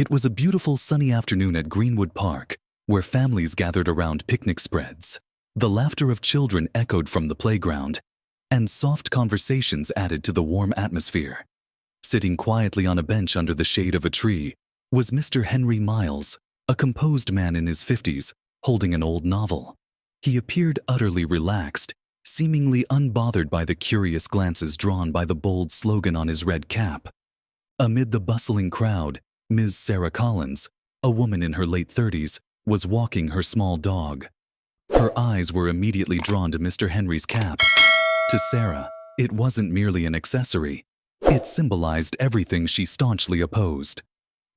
It was a beautiful sunny afternoon at Greenwood Park, where families gathered around picnic spreads. The laughter of children echoed from the playground, and soft conversations added to the warm atmosphere. Sitting quietly on a bench under the shade of a tree was Mr. Henry Miles, a composed man in his 50s, holding an old novel. He appeared utterly relaxed, seemingly unbothered by the curious glances drawn by the bold slogan on his red cap. Amid the bustling crowd, Ms. Sarah Collins, a woman in her late 30s, was walking her small dog. Her eyes were immediately drawn to Mr. Henry's cap. To Sarah, it wasn't merely an accessory. It symbolized everything she staunchly opposed.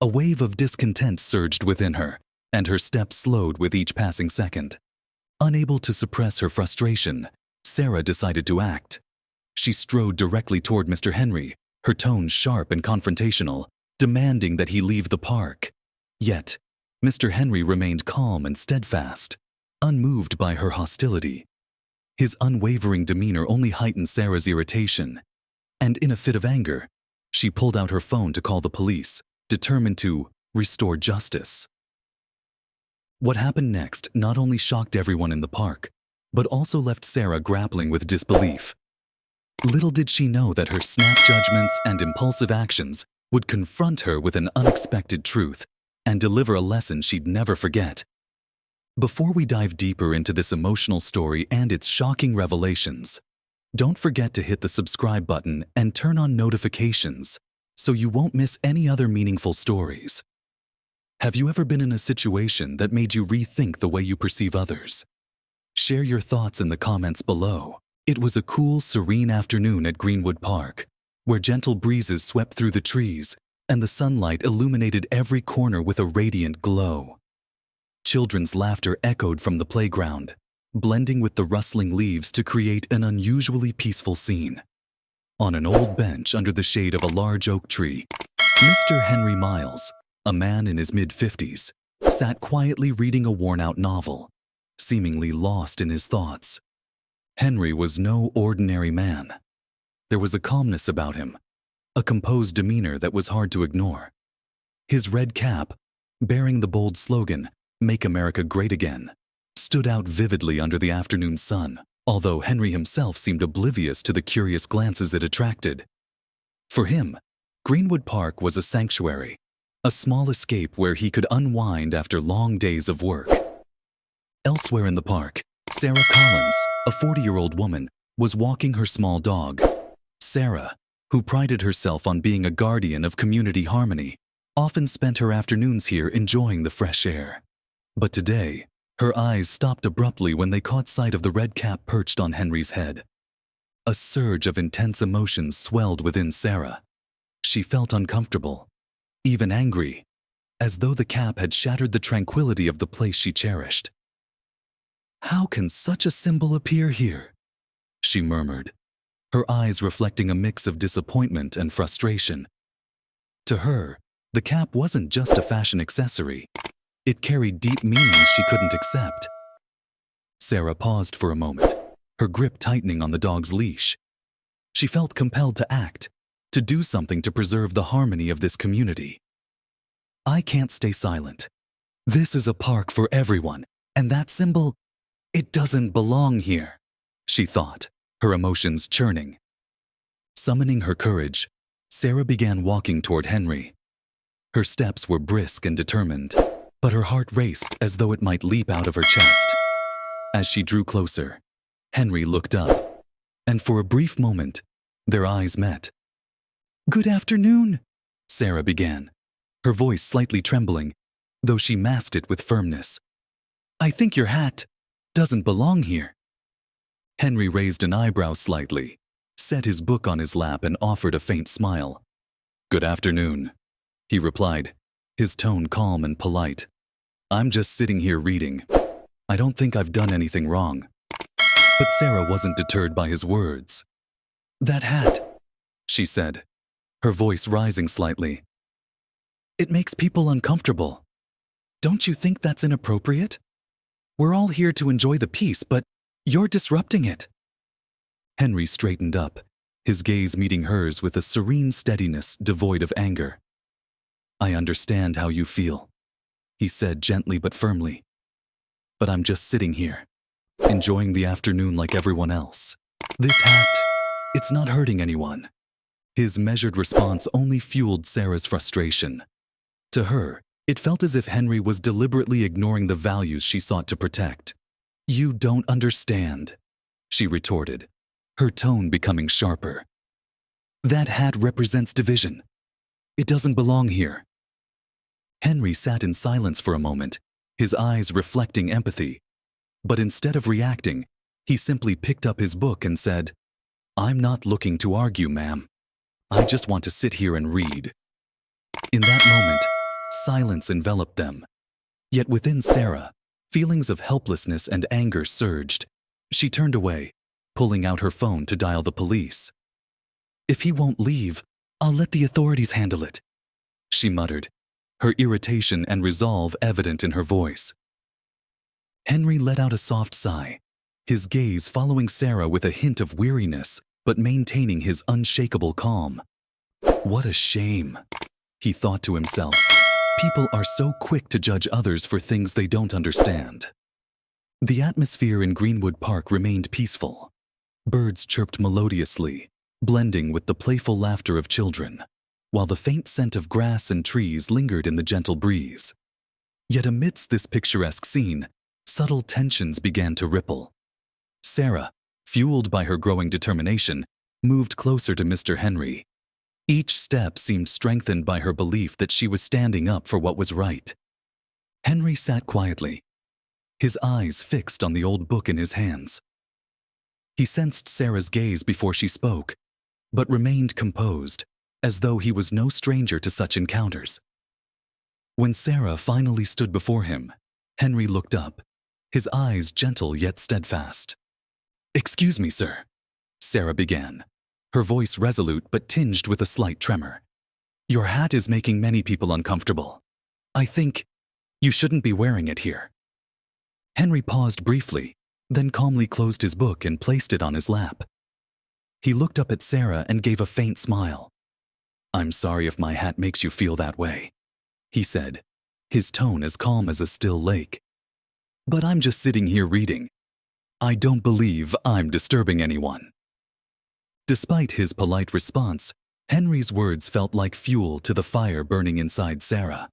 A wave of discontent surged within her, and her steps slowed with each passing second. Unable to suppress her frustration, Sarah decided to act. She strode directly toward Mr. Henry, her tone sharp and confrontational, demanding that he leave the park. Yet, Mr. Henry remained calm and steadfast, unmoved by her hostility. His unwavering demeanor only heightened Sarah's irritation, and in a fit of anger, she pulled out her phone to call the police, determined to restore justice. What happened next not only shocked everyone in the park, but also left Sarah grappling with disbelief. Little did she know that her snap judgments and impulsive actions would confront her with an unexpected truth and deliver a lesson she'd never forget. Before we dive deeper into this emotional story and its shocking revelations, don't forget to hit the subscribe button and turn on notifications so you won't miss any other meaningful stories. Have you ever been in a situation that made you rethink the way you perceive others? Share your thoughts in the comments below. It was a cool, serene afternoon at Greenwood Park, where gentle breezes swept through the trees and the sunlight illuminated every corner with a radiant glow. Children's laughter echoed from the playground, blending with the rustling leaves to create an unusually peaceful scene. On an old bench under the shade of a large oak tree, Mr. Henry Miles, a man in his mid-50s, sat quietly reading a worn-out novel, seemingly lost in his thoughts. Henry was no ordinary man. There was a calmness about him, a composed demeanor that was hard to ignore. His red cap, bearing the bold slogan, "Make America Great Again," stood out vividly under the afternoon sun, although Henry himself seemed oblivious to the curious glances it attracted. For him, Greenwood Park was a sanctuary, a small escape where he could unwind after long days of work. Elsewhere in the park, Sarah Collins, a 40-year-old woman, was walking her small dog. Sarah, who prided herself on being a guardian of community harmony, often spent her afternoons here enjoying the fresh air. But today, her eyes stopped abruptly when they caught sight of the red cap perched on Henry's head. A surge of intense emotions swelled within Sarah. She felt uncomfortable, even angry, as though the cap had shattered the tranquility of the place she cherished. "How can such a symbol appear here?" she murmured, her eyes reflecting a mix of disappointment and frustration. To her, the cap wasn't just a fashion accessory. It carried deep meanings she couldn't accept. Sarah paused for a moment, her grip tightening on the dog's leash. She felt compelled to act, to do something to preserve the harmony of this community. "I can't stay silent. This is a park for everyone, and that symbol, it doesn't belong here," she thought, her emotions churning. Summoning her courage, Sarah began walking toward Henry. Her steps were brisk and determined, but her heart raced as though it might leap out of her chest. As she drew closer, Henry looked up, and for a brief moment, their eyes met. "Good afternoon," Sarah began, her voice slightly trembling, though she masked it with firmness. "I think your hat doesn't belong here." Henry raised an eyebrow slightly, set his book on his lap and offered a faint smile. "Good afternoon," he replied, his tone calm and polite. "I'm just sitting here reading. I don't think I've done anything wrong." But Sarah wasn't deterred by his words. "That hat," she said, her voice rising slightly. "It makes people uncomfortable. Don't you think that's inappropriate? We're all here to enjoy the peace, but you're disrupting it." Henry straightened up, his gaze meeting hers with a serene steadiness devoid of anger. I understand how you feel, he said gently but firmly. But I'm just sitting here, enjoying the afternoon like everyone else. This hat, it's not hurting anyone. His measured response only fueled Sarah's frustration. To her, it felt as if Henry was deliberately ignoring the values she sought to protect. You don't understand, she retorted, her tone becoming sharper. That hat represents division. It doesn't belong here. Henry sat in silence for a moment, his eyes reflecting empathy. But instead of reacting, he simply picked up his book and said, I'm not looking to argue, ma'am. I just want to sit here and read. In that moment, silence enveloped them. Yet within Sarah, feelings of helplessness and anger surged. She turned away, pulling out her phone to dial the police. If he won't leave, I'll let the authorities handle it, she muttered, her irritation and resolve evident in her voice. Henry let out a soft sigh, his gaze following Sarah with a hint of weariness, but maintaining his unshakable calm. What a shame, he thought to himself. People are so quick to judge others for things they don't understand. The atmosphere in Greenwood Park remained peaceful. Birds chirped melodiously, blending with the playful laughter of children, while the faint scent of grass and trees lingered in the gentle breeze. Yet amidst this picturesque scene, subtle tensions began to ripple. Sarah, fueled by her growing determination, moved closer to Mr. Henry. Each step seemed strengthened by her belief that she was standing up for what was right. Henry sat quietly, his eyes fixed on the old book in his hands. He sensed Sarah's gaze before she spoke, but remained composed, as though he was no stranger to such encounters. When Sarah finally stood before him, Henry looked up, his eyes gentle yet steadfast. Excuse me, sir, Sarah began, her voice resolute but tinged with a slight tremor. Your hat is making many people uncomfortable. I think you shouldn't be wearing it here. Henry paused briefly, then calmly closed his book and placed it on his lap. He looked up at Sarah and gave a faint smile. I'm sorry if my hat makes you feel that way, he said, his tone as calm as a still lake. But I'm just sitting here reading. I don't believe I'm disturbing anyone. Despite his polite response, Henry's words felt like fuel to the fire burning inside Sarah.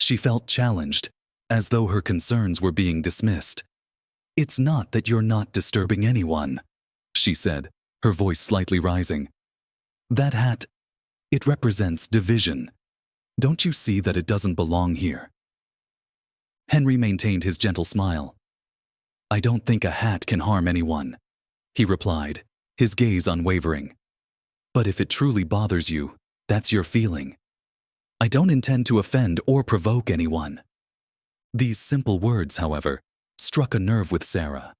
She felt challenged, as though her concerns were being dismissed. It's not that you're not disturbing anyone, she said, her voice slightly rising. That hat, it represents division. Don't you see that it doesn't belong here? Henry maintained his gentle smile. I don't think a hat can harm anyone, he replied, his gaze unwavering. But if it truly bothers you, that's your feeling. I don't intend to offend or provoke anyone. These simple words, however, struck a nerve with Sarah.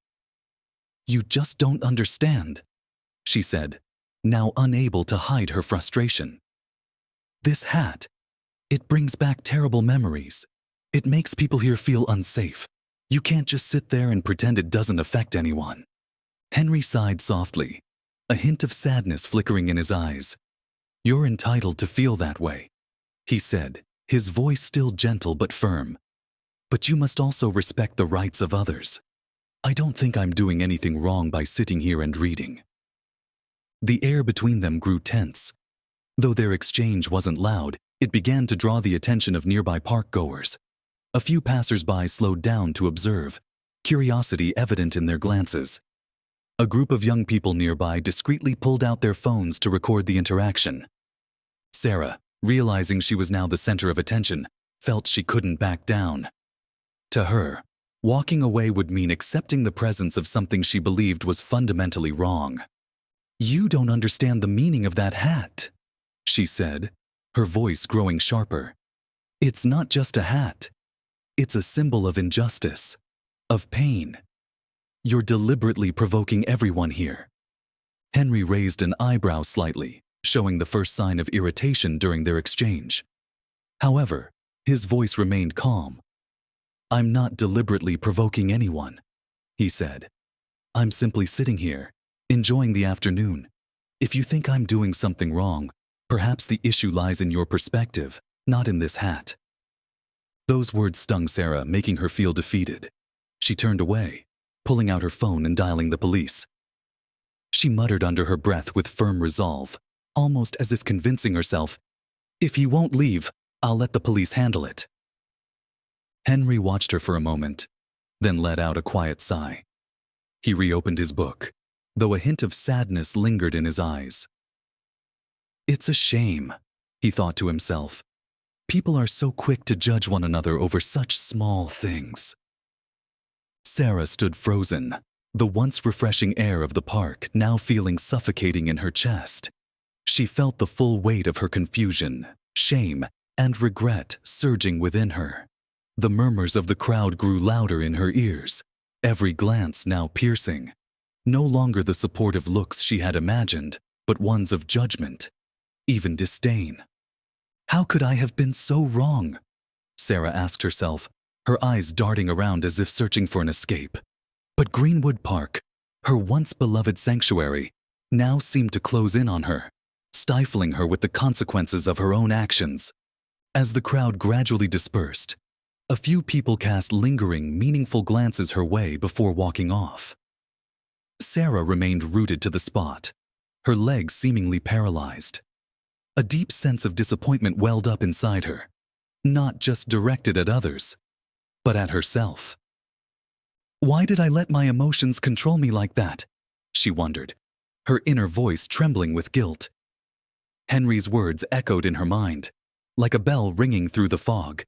You just don't understand, she said, now unable to hide her frustration. This hat, it brings back terrible memories. It makes people here feel unsafe. You can't just sit there and pretend it doesn't affect anyone. Henry sighed softly, a hint of sadness flickering in his eyes. You're entitled to feel that way, he said, his voice still gentle but firm. But you must also respect the rights of others. I don't think I'm doing anything wrong by sitting here and reading. The air between them grew tense. Though their exchange wasn't loud, it began to draw the attention of nearby park-goers. A few passers-by slowed down to observe, curiosity evident in their glances. A group of young people nearby discreetly pulled out their phones to record the interaction. Sarah, realizing she was now the center of attention, felt she couldn't back down. To her, walking away would mean accepting the presence of something she believed was fundamentally wrong. You don't understand the meaning of that hat, she said, her voice growing sharper. It's not just a hat. It's a symbol of injustice, of pain. You're deliberately provoking everyone here. Henry raised an eyebrow slightly, showing the first sign of irritation during their exchange. However, his voice remained calm. I'm not deliberately provoking anyone, he said. I'm simply sitting here, enjoying the afternoon. If you think I'm doing something wrong, perhaps the issue lies in your perspective, Not in this hat. Those words stung Sarah, making her feel defeated. She turned away, pulling out her phone and dialing the police. She muttered under her breath with firm resolve, almost as if convincing herself, "If he won't leave, I'll let the police handle it." Henry watched her for a moment, then let out a quiet sigh. He reopened his book, though a hint of sadness lingered in his eyes. "It's a shame," he thought to himself. "People are so quick to judge one another over such small things." Sarah stood frozen, the once refreshing air of the park now feeling suffocating in her chest. She felt the full weight of her confusion, shame, and regret surging within her. The murmurs of the crowd grew louder in her ears, every glance now piercing. No longer the supportive looks she had imagined, but ones of judgment, even disdain. How could I have been so wrong? Sarah asked herself, her eyes darting around as if searching for an escape. But Greenwood Park, her once beloved sanctuary, now seemed to close in on her, stifling her with the consequences of her own actions. As the crowd gradually dispersed, a few people cast lingering, meaningful glances her way before walking off. Sarah remained rooted to the spot, her legs seemingly paralyzed. A deep sense of disappointment welled up inside her, not just directed at others, but at herself. Why did I let my emotions control me like that? She wondered, her inner voice trembling with guilt. Henry's words echoed in her mind, like a bell ringing through the fog.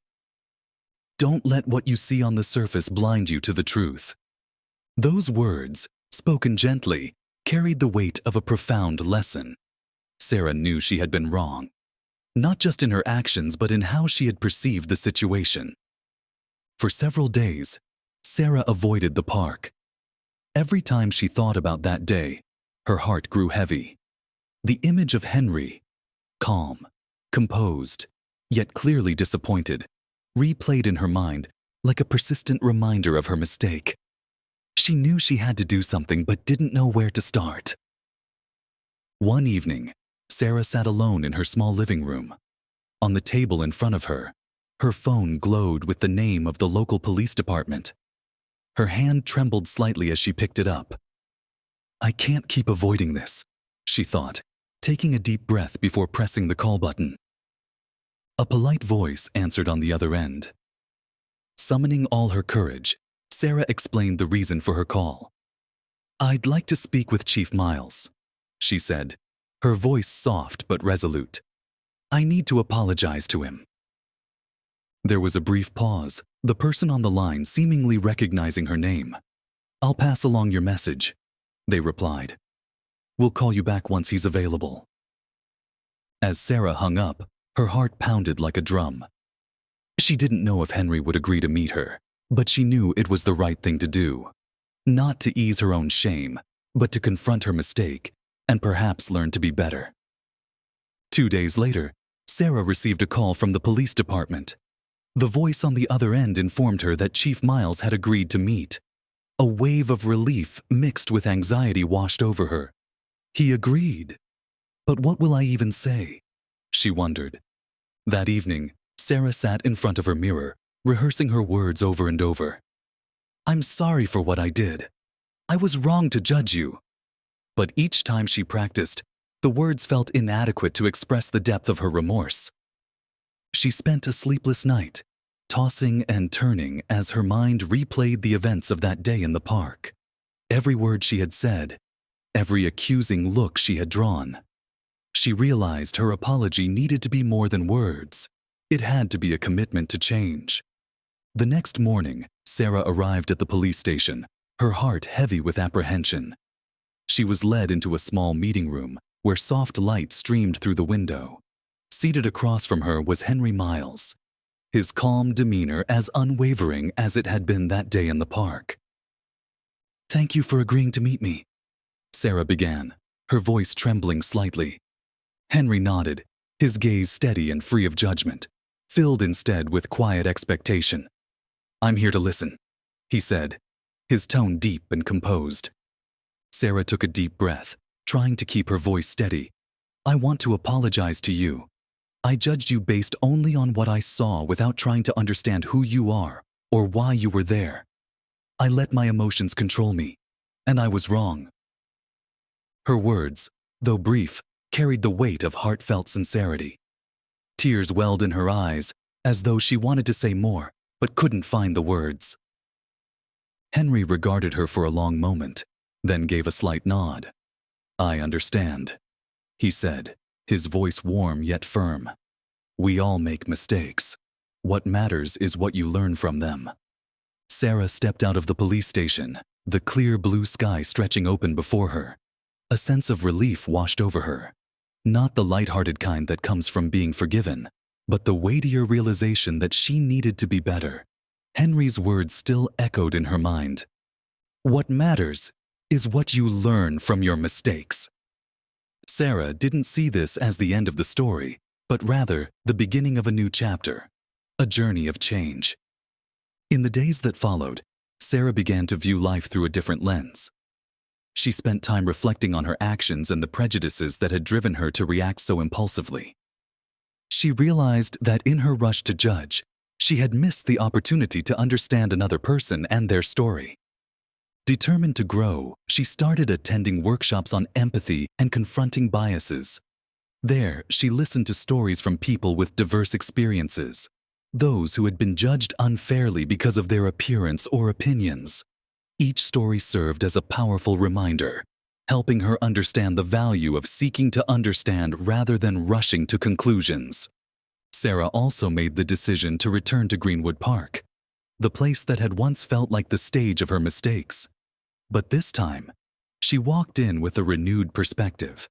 Don't let what you see on the surface blind you to the truth. Those words, spoken gently, carried the weight of a profound lesson. Sarah knew she had been wrong, not just in her actions but in how she had perceived the situation. For several days, Sarah avoided the park. Every time she thought about that day, her heart grew heavy. The image of Henry, calm, composed, yet clearly disappointed, replayed in her mind like a persistent reminder of her mistake. She knew she had to do something but didn't know where to start. One evening, Sarah sat alone in her small living room. On the table in front of her, her phone glowed with the name of the local police department. Her hand trembled slightly as she picked it up. I can't keep avoiding this, she thought, taking a deep breath before pressing the call button. A polite voice answered on the other end. Summoning all her courage, Sarah explained the reason for her call. I'd like to speak with Chief Miles, she said, her voice soft but resolute. I need to apologize to him. There was a brief pause, the person on the line seemingly recognizing her name. I'll pass along your message, they replied. We'll call you back once he's available. As Sarah hung up, her heart pounded like a drum. She didn't know if Henry would agree to meet her, but she knew it was the right thing to do. Not to ease her own shame, but to confront her mistake and perhaps learn to be better. 2 days later, Sarah received a call from the police department. The voice on the other end informed her that Chief Miles had agreed to meet. A wave of relief mixed with anxiety washed over her. He agreed. But what will I even say? She wondered. That evening, Sarah sat in front of her mirror, rehearsing her words over and over. I'm sorry for what I did. I was wrong to judge you. But each time she practiced, the words felt inadequate to express the depth of her remorse. She spent a sleepless night, tossing and turning as her mind replayed the events of that day in the park. Every word she had said, every accusing look she had drawn. She realized her apology needed to be more than words. It had to be a commitment to change. The next morning, Sarah arrived at the police station, her heart heavy with apprehension. She was led into a small meeting room where soft light streamed through the window. Seated across from her was Henry Miles, his calm demeanor as unwavering as it had been that day in the park. Thank you for agreeing to meet me, Sarah began, her voice trembling slightly. Henry nodded, his gaze steady and free of judgment, filled instead with quiet expectation. I'm here to listen, he said, his tone deep and composed. Sarah took a deep breath, trying to keep her voice steady. I want to apologize to you. I judged you based only on what I saw without trying to understand who you are or why you were there. I let my emotions control me, and I was wrong." Her words, though brief, carried the weight of heartfelt sincerity. Tears welled in her eyes, as though she wanted to say more, but couldn't find the words. Henry regarded her for a long moment, then gave a slight nod. "I understand," he said, his voice warm yet firm. "We all make mistakes. What matters is what you learn from them." Sarah stepped out of the police station, the clear blue sky stretching open before her. A sense of relief washed over her. Not the light-hearted kind that comes from being forgiven, but the weightier realization that she needed to be better. Henry's words still echoed in her mind. "What matters is what you learn from your mistakes." Sarah didn't see this as the end of the story, but rather the beginning of a new chapter, a journey of change. In the days that followed, Sarah began to view life through a different lens. She spent time reflecting on her actions and the prejudices that had driven her to react so impulsively. She realized that in her rush to judge, she had missed the opportunity to understand another person and their story. Determined to grow, she started attending workshops on empathy and confronting biases. There, she listened to stories from people with diverse experiences, those who had been judged unfairly because of their appearance or opinions. Each story served as a powerful reminder, helping her understand the value of seeking to understand rather than rushing to conclusions. Sarah also made the decision to return to Greenwood Park, the place that had once felt like the stage of her mistakes. But this time, she walked in with a renewed perspective.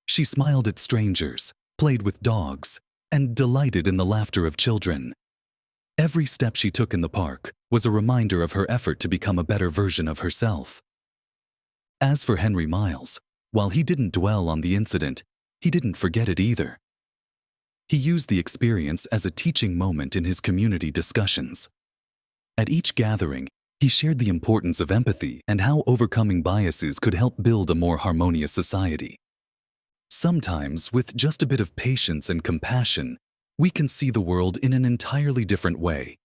She smiled at strangers, played with dogs, and delighted in the laughter of children. Every step she took in the park was a reminder of her effort to become a better version of herself. As for Henry Miles, while he didn't dwell on the incident, he didn't forget it either. He used the experience as a teaching moment in his community discussions. At each gathering, he shared the importance of empathy and how overcoming biases could help build a more harmonious society. Sometimes, with just a bit of patience and compassion, we can see the world in an entirely different way,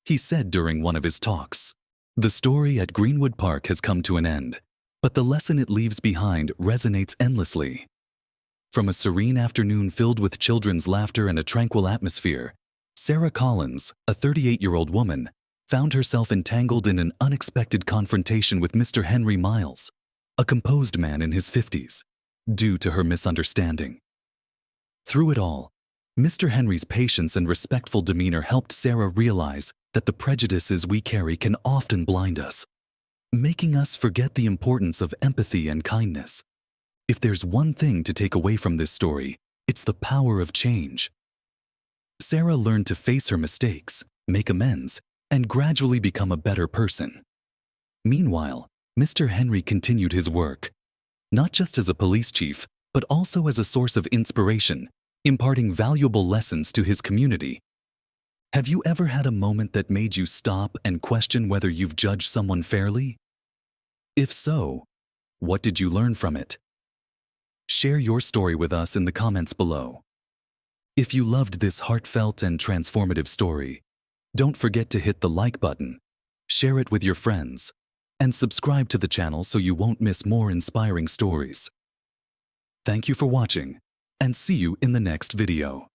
he said during one of his talks. The story at Greenwood Park has come to an end, but the lesson it leaves behind resonates endlessly. From a serene afternoon filled with children's laughter and a tranquil atmosphere, Sarah Collins, a 38-year-old woman, found herself entangled in an unexpected confrontation with Mr. Henry Miles, a composed man in his 50s, due to her misunderstanding. Through it all, Mr. Henry's patience and respectful demeanor helped Sarah realize that the prejudices we carry can often blind us, making us forget the importance of empathy and kindness. If there's one thing to take away from this story, it's the power of change. Sarah learned to face her mistakes, make amends, and gradually become a better person. Meanwhile, Mr. Henry continued his work, not just as a police chief, but also as a source of inspiration, imparting valuable lessons to his community. Have you ever had a moment that made you stop and question whether you've judged someone fairly? If so, what did you learn from it? Share your story with us in the comments below. If you loved this heartfelt and transformative story, don't forget to hit the like button, share it with your friends, and subscribe to the channel so you won't miss more inspiring stories. Thank you for watching, and see you in the next video.